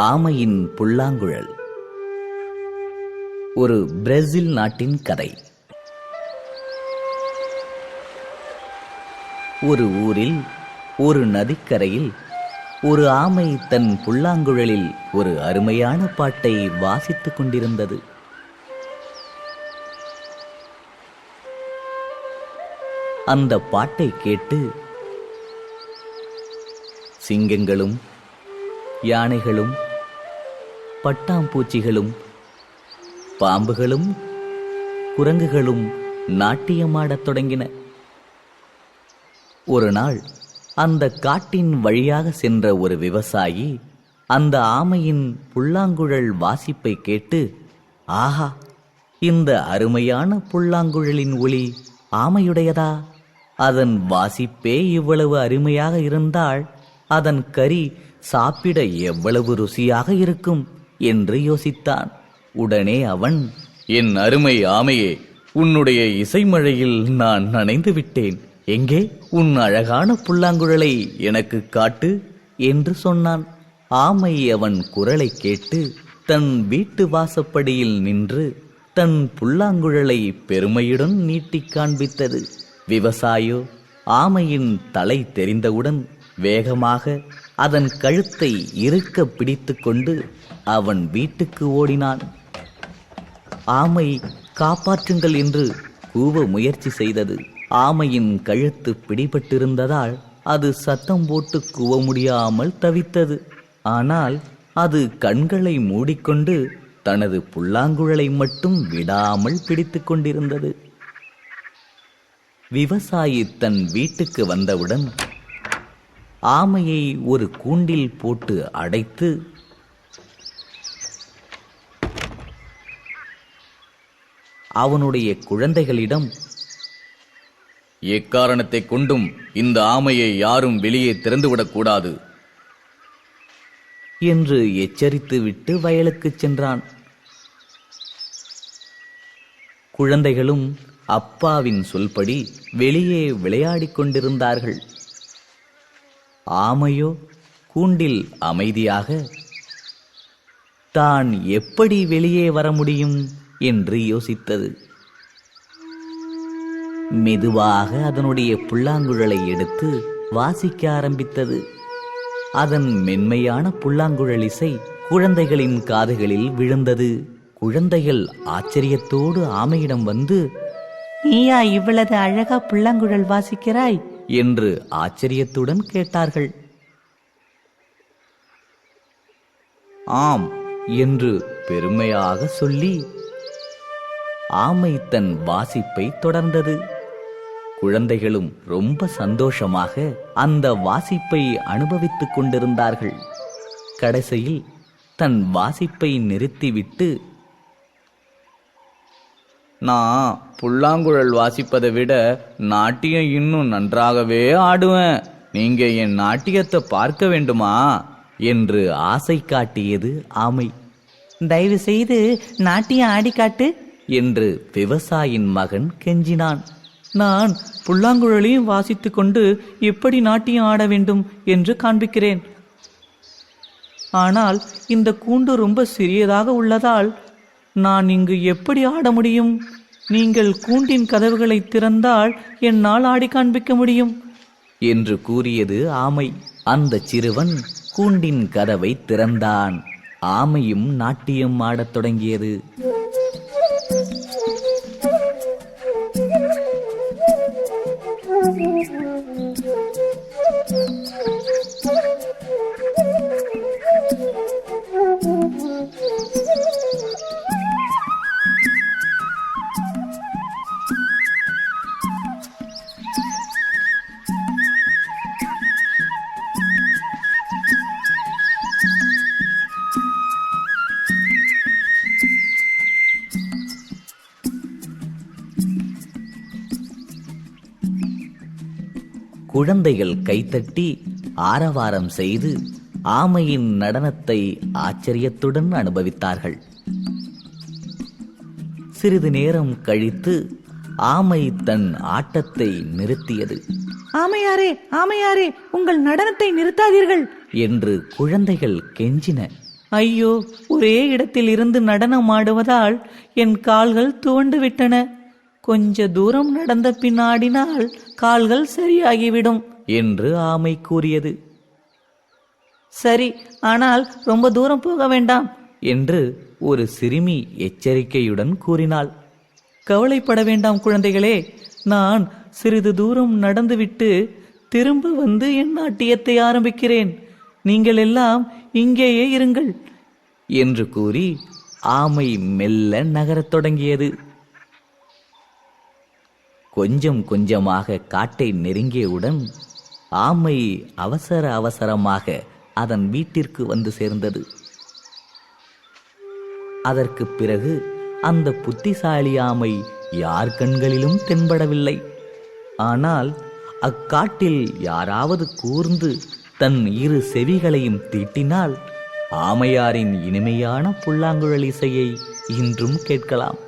ஆமையின் புல்லாங்குழல். ஒரு பிரேசில் நாட்டின் கதை. ஒரு ஊரில் ஒரு நதிக்கரையில் ஒரு ஆமை தன் புல்லாங்குழலில் ஒரு அருமையான பாட்டை வாசித்துக் கொண்டிருந்தது. அந்த பாட்டை கேட்டு சிங்கங்களும் யானைகளும் பட்டாம்பூச்சிகளும் பாம்புகளும் குரங்குகளும் நாட்டியமாடத் தொடங்கின. ஒரு நாள் அந்த காட்டின் வழியாக சென்ற ஒரு விவசாயி அந்த ஆமையின் புல்லாங்குழல் வாசிப்பை கேட்டு, ஆஹா, இந்த அருமையான புல்லாங்குழலின் ஒலி ஆமையுடையதா? அதன் வாசிப்பே இவ்வளவு அருமையாக இருந்தால் அதன் கறி சாப்பிட எவ்வளவு ருசியாக இருக்கும் என்று யோசித்தான். உடனே அவன், என் அருமை ஆமையே, உன்னுடைய இசைமழையில் நான் நனைந்து விட்டேன். எங்கே உன் அழகான புல்லாங்குழலை எனக்கு காட்டு என்று சொன்னான். ஆமை அவன் குரலை கேட்டு தன் வீட்டு வாசப்படியில் நின்று தன் புல்லாங்குழலை பெருமையுடன் நீட்டிக் காண்பித்தது. விவசாயோ ஆமையின் தலை தெரிந்தவுடன் வேகமாக அதன் கழுத்தை இறுக்க பிடித்து கொண்டு அவன் வீட்டுக்கு ஓடினான். ஆமை காப்பாற்றுங்கள் என்று கூவ முயற்சி செய்தது. ஆமையின் கழுத்து பிடிபட்டிருந்ததால் அது சத்தம் போட்டு கூவ முடியாமல் தவித்தது. ஆனால் அது கண்களை மூடிக்கொண்டு தனது புல்லாங்குழலை மட்டும் விடாமல் பிடித்து கொண்டிருந்தது. விவசாயி தன் வீட்டுக்கு வந்தவுடன் ஆமையை ஒரு கூண்டில் போட்டு அடைத்து அவனுடைய குழந்தைகளிடம், எக்காரணத்தை கொண்டும் இந்த ஆமையை யாரும் வெளியே திறந்துவிடக்கூடாது என்று எச்சரித்து விட்டு வயலுக்குச் சென்றான். குழந்தைகளும் அப்பாவின் சொல்படி வெளியே விளையாடிக் கொண்டிருந்தார்கள். ஆமையோ கூண்டில் அமைதியாக தான் எப்படி வெளியே வர முடியும் என்று யோசித்தது. மெதுவாக அதனுடைய புல்லாங்குழலை எடுத்து வாசிக்க ஆரம்பித்தது. அதன் மென்மையான புல்லாங்குழல் இசை குழந்தைகளின் காதுகளில் விழுந்தது. குழந்தைகள் ஆச்சரியத்தோடு ஆமையிடம் வந்து, நீயா இவ்வளவு அழகா புல்லாங்குழல் வாசிக்கிறாய் என்று ஆச்சரியத்துடன் கேட்டார்கள். ஆம் என்று பெருமையாக சொல்லி ஆமை தன் வாசிப்பை தொடர்ந்தது. குழந்தைகளும் ரொம்ப சந்தோஷமாக அந்த வாசிப்பை அனுபவித்துக் கொண்டிருந்தார்கள். கடைசியில் தன் வாசிப்பை நிறுத்திவிட்டு, நான் புல்லாங்குழல் வாசிப்பதை விட நாட்டியம் இன்னும் நன்றாகவே ஆடுவேன். நீங்க என் நாட்டியத்தை பார்க்க வேண்டுமா என்று ஆசை காட்டியது ஆமை. தயவு செய்து நாட்டியம் ஆடி காட்டு என்று விவசாயின் மகன் கெஞ்சினான். நான் புல்லாங்குழலையும் வாசித்துக் கொண்டு எப்படி நாட்டியம் ஆட வேண்டும் என்று காண்பிக்கிறேன். ஆனால் இந்த கூண்டு ரொம்ப சிறியதாக உள்ளதால் நான் இங்கு எப்படி ஆட முடியும்? நீங்கள் கூண்டின் கதவுகளை திறந்தால் என்னால் ஆடி காண்பிக்க முடியும் என்று கூறியது ஆமை. அந்த சிறுவன் கூண்டின் கதவை திறந்தான். ஆமையும் நாட்டியம் ஆடத் தொடங்கியது. குழந்தைகள் கைத்தட்டி ஆரவாரம் செய்து ஆமையின் நடனத்தை ஆச்சரியத்துடன் அனுபவித்தார்கள். சிறிது நேரம் கழித்து ஆமை தன் ஆட்டத்தை நிறுத்தியது. ஆமையாரே, ஆமையாரே, உங்கள் நடனத்தை நிறுத்தாதீர்கள் என்று குழந்தைகள் கெஞ்சின. ஐயோ, ஒரே இடத்தில் இருந்து நடனம் ஆடுவதால் என் கால்கள் துவண்டு விட்டன. கொஞ்ச தூரம் நடந்த பின் ஆடினால் கால்கள் சரியாகிவிடும் என்று ஆமை கூறியது. சரி, ஆனால் ரொம்ப தூரம் போக வேண்டாம் என்று ஒரு சிறுமி எச்சரிக்கையுடன் கூறினாள். கவலைப்பட வேண்டாம் குழந்தைகளே, நான் சிறிது தூரம் நடந்துவிட்டு திரும்ப வந்து என் நாட்டியத்தை ஆரம்பிக்கிறேன். நீங்கள் எல்லாம் இங்கேயே இருங்கள் என்று கூறி ஆமை மெல்ல நகரத் தொடங்கியது. கொஞ்சம் கொஞ்சமாக காட்டை நெருங்கியவுடன் ஆமை அவசர அவசரமாக அதன் வீட்டிற்கு வந்து சேர்ந்தது. அதற்கு பிறகு அந்த புத்திசாலி ஆமை யார் கண்களிலும் தென்படவில்லை. ஆனால் அக்காட்டில் யாராவது கூர்ந்து தன் இரு செவிகளையும் தீட்டினால் ஆமையாரின் இனிமையான புல்லாங்குழல் இசையை இன்றும் கேட்கலாம்.